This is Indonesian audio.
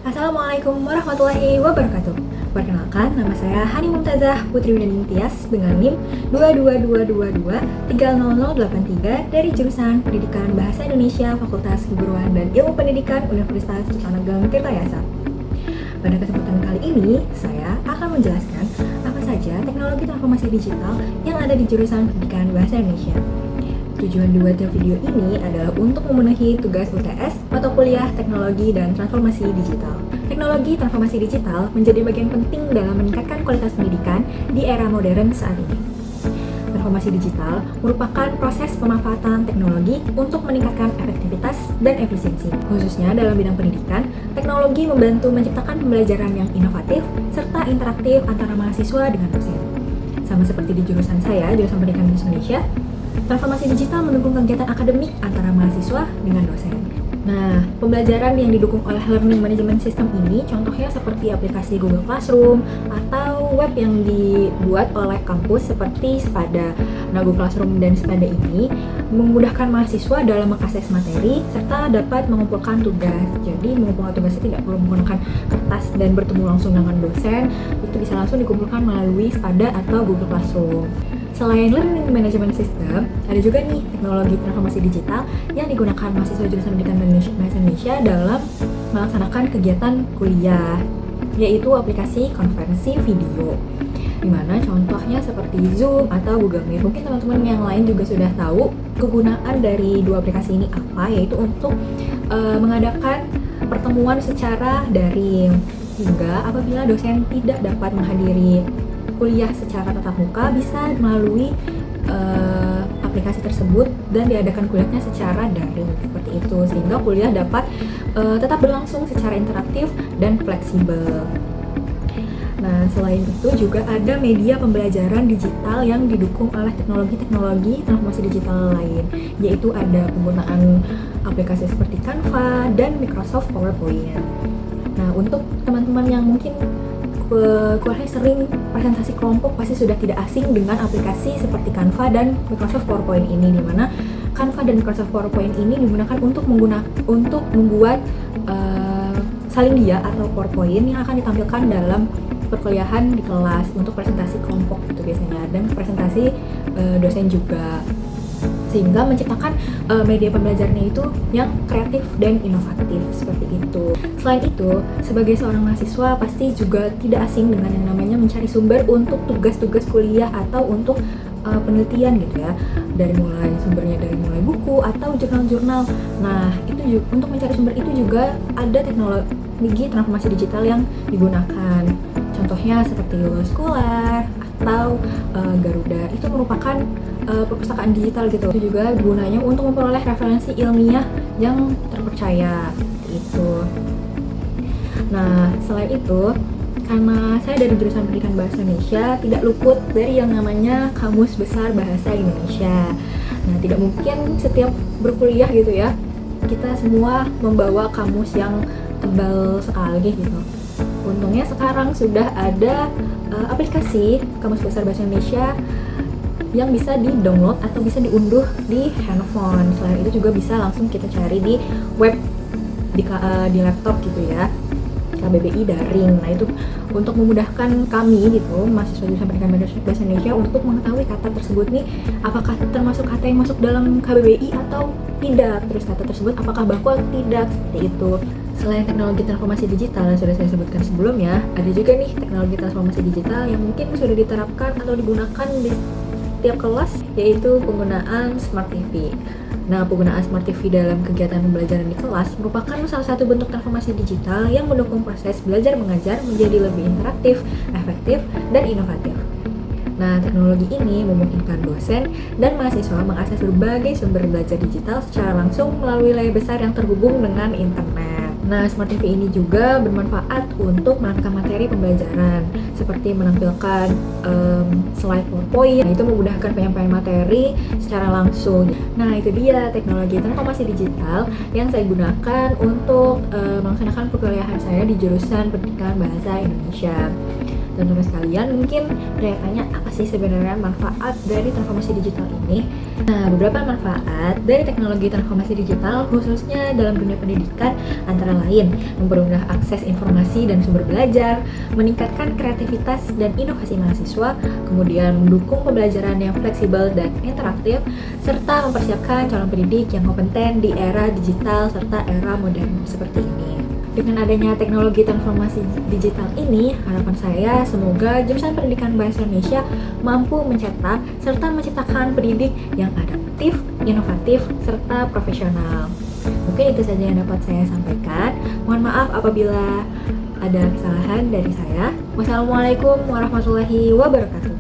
Assalamualaikum warahmatullahi wabarakatuh. Perkenalkan, nama saya Hani Mumtazah Putri Winanding Tias dengan NIM 22222300083 dari jurusan Pendidikan Bahasa Indonesia Fakultas Keguruan dan Ilmu Pendidikan Universitas Sultanageng Tirtayasa. Pada kesempatan kali ini, saya akan menjelaskan apa saja teknologi transformasi digital yang ada di jurusan Pendidikan Bahasa Indonesia. Tujuan dibuatnya video ini adalah untuk memenuhi tugas UTS atau kuliah teknologi dan transformasi digital. Teknologi transformasi digital menjadi bagian penting dalam meningkatkan kualitas pendidikan di era modern saat ini. Transformasi digital merupakan proses pemanfaatan teknologi untuk meningkatkan efektivitas dan efisiensi. Khususnya dalam bidang pendidikan, teknologi membantu menciptakan pembelajaran yang inovatif serta interaktif antara mahasiswa dengan dosen. Sama seperti di jurusan saya, jurusan Pendidikan Bahasa Indonesia, transformasi digital mendukung kegiatan akademik antara mahasiswa dengan dosen. Nah, pembelajaran yang didukung oleh Learning Management System ini contohnya seperti aplikasi Google Classroom atau web yang dibuat oleh kampus seperti Spada. Nah, Google Classroom dan Spada ini memudahkan mahasiswa dalam mengakses materi serta dapat mengumpulkan tugas. Jadi, mengumpulkan tugasnya tidak perlu menggunakan kertas dan bertemu langsung dengan dosen, itu bisa langsung dikumpulkan melalui Spada atau Google Classroom. Selain Learning Management System, ada juga nih teknologi transformasi digital yang digunakan mahasiswa jurusan Pendidikan Bahasa Indonesia dalam melaksanakan kegiatan kuliah, yaitu aplikasi konferensi video. Dimana contohnya seperti Zoom atau Google Meet. Mungkin teman-teman yang lain juga sudah tahu kegunaan dari dua aplikasi ini apa, yaitu untuk mengadakan pertemuan secara daring, hingga apabila dosen tidak dapat menghadiri kuliah secara tatap muka bisa melalui aplikasi tersebut dan diadakan kuliahnya secara daring seperti itu, sehingga kuliah dapat tetap berlangsung secara interaktif dan fleksibel. Nah, selain itu juga ada media pembelajaran digital yang didukung oleh teknologi-teknologi transformasi digital lain, yaitu ada penggunaan aplikasi seperti Canva dan Microsoft PowerPoint. Nah, untuk teman-teman yang mungkin kuliahnya sering presentasi kelompok pasti sudah tidak asing dengan aplikasi seperti Canva dan Microsoft PowerPoint ini, di mana Canva dan Microsoft PowerPoint ini digunakan untuk membuat salindia atau PowerPoint yang akan ditampilkan dalam perkuliahan di kelas untuk presentasi kelompok itu biasanya, dan presentasi dosen juga, sehingga menciptakan media pembelajarannya itu yang kreatif dan inovatif seperti itu. Selain itu, sebagai seorang mahasiswa pasti juga tidak asing dengan yang namanya mencari sumber untuk tugas-tugas kuliah atau untuk penelitian gitu ya, dari mulai buku atau jurnal-jurnal. Nah, itu juga, untuk mencari sumber itu juga ada teknologi transformasi digital yang digunakan. Contohnya seperti Scholar atau Garuda, itu merupakan perpustakaan digital gitu. Itu juga gunanya untuk memperoleh referensi ilmiah yang terpercaya itu. Nah, selain itu, karena saya dari jurusan Pendidikan Bahasa Indonesia, tidak luput dari yang namanya Kamus Besar Bahasa Indonesia. Nah, tidak mungkin setiap berkuliah gitu ya, kita semua membawa kamus yang tebal sekali gitu. Untungnya sekarang sudah ada aplikasi Kamus Besar Bahasa Indonesia yang bisa di-download atau bisa diunduh di handphone. Selain itu juga bisa langsung kita cari di web, di laptop gitu ya, KBBI daring. Nah, itu untuk memudahkan kami gitu, mahasiswa jurusan Pendidikan Bahasa Indonesia, untuk mengetahui kata tersebut nih apakah termasuk kata yang masuk dalam KBBI atau tidak, terus kata tersebut apakah baku atau tidak, seperti itu. Selain teknologi transformasi digital yang sudah saya sebutkan sebelumnya, ada juga nih teknologi transformasi digital yang mungkin sudah diterapkan atau digunakan di tiap kelas, yaitu penggunaan Smart TV. Nah, penggunaan Smart TV dalam kegiatan pembelajaran di kelas merupakan salah satu bentuk transformasi digital yang mendukung proses belajar mengajar menjadi lebih interaktif, efektif, dan inovatif. Nah, teknologi ini memungkinkan dosen dan mahasiswa mengakses berbagai sumber belajar digital secara langsung melalui layar besar yang terhubung dengan internet. Nah, Smart TV ini juga bermanfaat untuk menampilkan materi pembelajaran, seperti menampilkan slide PowerPoint. Nah, itu memudahkan penyampaian materi secara langsung. Nah, itu dia teknologi transformasi digital yang saya gunakan untuk melaksanakan perkuliahan saya di jurusan Pendidikan Bahasa Indonesia. Teman-teman sekalian mungkin bertanya apa sih sebenarnya manfaat dari transformasi digital ini? Nah, beberapa manfaat dari teknologi transformasi digital khususnya dalam dunia pendidikan antara lain mempermudah akses informasi dan sumber belajar, meningkatkan kreativitas dan inovasi mahasiswa, kemudian mendukung pembelajaran yang fleksibel dan interaktif, serta mempersiapkan calon pendidik yang kompeten di era digital serta era modern seperti ini. Dengan adanya teknologi transformasi digital ini, harapan saya semoga jurusan pendidikan bahasa Indonesia mampu mencetak serta menciptakan pendidik yang adaptif, inovatif, serta profesional. Mungkin itu saja yang dapat saya sampaikan. Mohon maaf apabila ada kesalahan dari saya. Wassalamualaikum warahmatullahi wabarakatuh.